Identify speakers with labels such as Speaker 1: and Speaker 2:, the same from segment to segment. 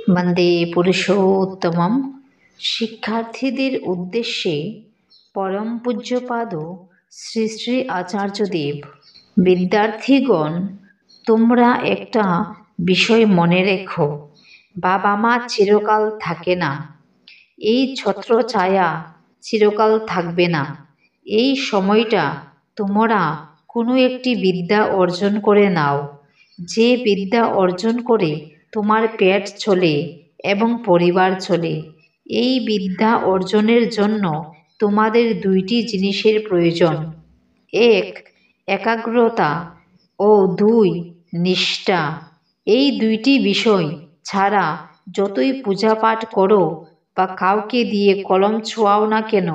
Speaker 1: বন্দে পুরুষোত্তমম। শিক্ষার্থীদের উদ্দেশ্যে পরম পূজ্যপাদ শ্রী শ্রী আচার্যদেব। বিদ্যার্থীগণ, তোমরা একটা বিষয় মনে রেখো, বাবা মা চিরকাল থাকে না, এই ছত্র ছায়া চিরকাল থাকবে না। এই সময়টা তোমরা কোনো একটি বিদ্যা অর্জন করে নাও, যে বিদ্যা অর্জন করে তোমার পেট চলে এবং পরিবার চলে। এই বিদ্যা অর্জনের জন্য তোমাদের দুইটি জিনিসের প্রয়োজন, এক একাগ্রতা ও দুই নিষ্ঠা। এই দুইটি বিষয় ছাড়া যতই পূজা পাঠ করো বা কাউকে দিয়ে কলম ছোঁয়াও না কেন,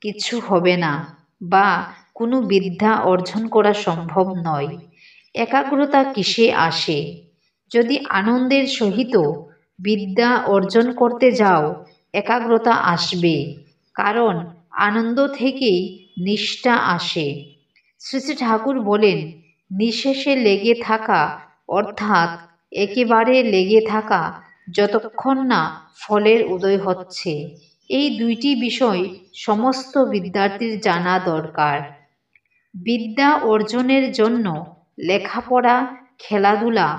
Speaker 1: কিছু হবে না বা কোনো বিদ্যা অর্জন করা সম্ভব নয়। একাগ্রতা কিসে আসে? যদি আনন্দের সহিত বিদ্যা অর্জন করতে যাও, একাগ্রতা আসবে, কারণ আনন্দ থেকেই নিষ্ঠা আসে। শ্রী শ্রী ঠাকুর বলেন, নিঃশেষে লেগে থাকা অর্থাৎ একেবারে লেগে থাকা, যতক্ষণ না ফলের উদয় হচ্ছে। এই দুইটি বিষয় সমস্ত বিদ্যার্থীর জানা দরকার। বিদ্যা অর্জনের জন্য লেখাপড়া, খেলাধুলা,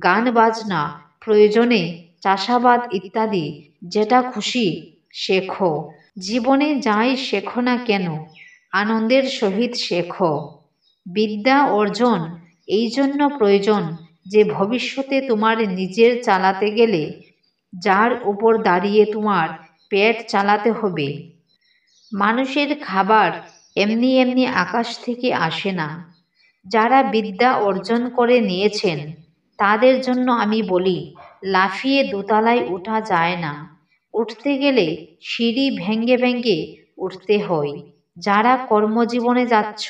Speaker 1: গান বাজনা, প্রয়োজনে চাষাবাদ ইত্যাদি যেটা খুশি শেখো। জীবনে যাই শেখো না কেন, আনন্দের সহিত শেখো। বিদ্যা অর্জন এই জন্য প্রয়োজন যে ভবিষ্যতে তোমার নিজের চালাতে গেলে যার উপর দাঁড়িয়ে তোমার পেট চালাতে হবে। মানুষের খাবার এমনি এমনি আকাশ থেকে আসে না। যারা বিদ্যা অর্জন করে নিয়েছেন তাদের জন্য আমি বলি, লাফিয়ে দোতলায় ওঠা যায় না, উঠতে গেলে সিঁড়ি ভেঙ্গে ভেঙ্গে উঠতে হয়। যারা কর্মজীবনে যাচ্ছ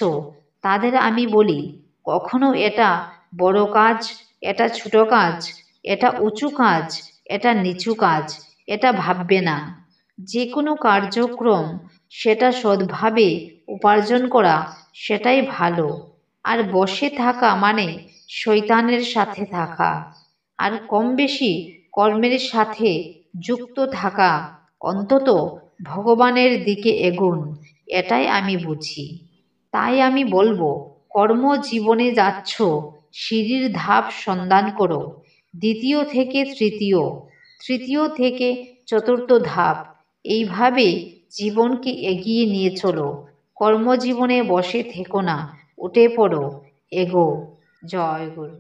Speaker 1: তাদের আমি বলি, কখনো এটা বড় কাজ, এটা ছোট কাজ, এটা উঁচু কাজ, এটা নিচু কাজ, এটা ভাববে না। যে কোনো কার্যক্রম সেটা সৎভাবে উপার্জন করা, সেটাই ভালো। আর বসে থাকা মানে শয়তানের সাথে থাকা। আর কম বেশি কর্মের সাথে যুক্ত থাকা, অন্তত ভগবানের দিকে এগুন, এটাই আমি বুঝি। তাই আমি বলবো, কর্মজীবনে যাচ্ছ, সিঁড়ির ধাপ সন্ধান করো। দ্বিতীয় থেকে তৃতীয়, তৃতীয় থেকে চতুর্থ ধাপ, এইভাবে জীবনকে এগিয়ে নিয়ে চলো। কর্মজীবনে বসে থেকো না, উঠে পড়ো, এগো। জয় গুরু।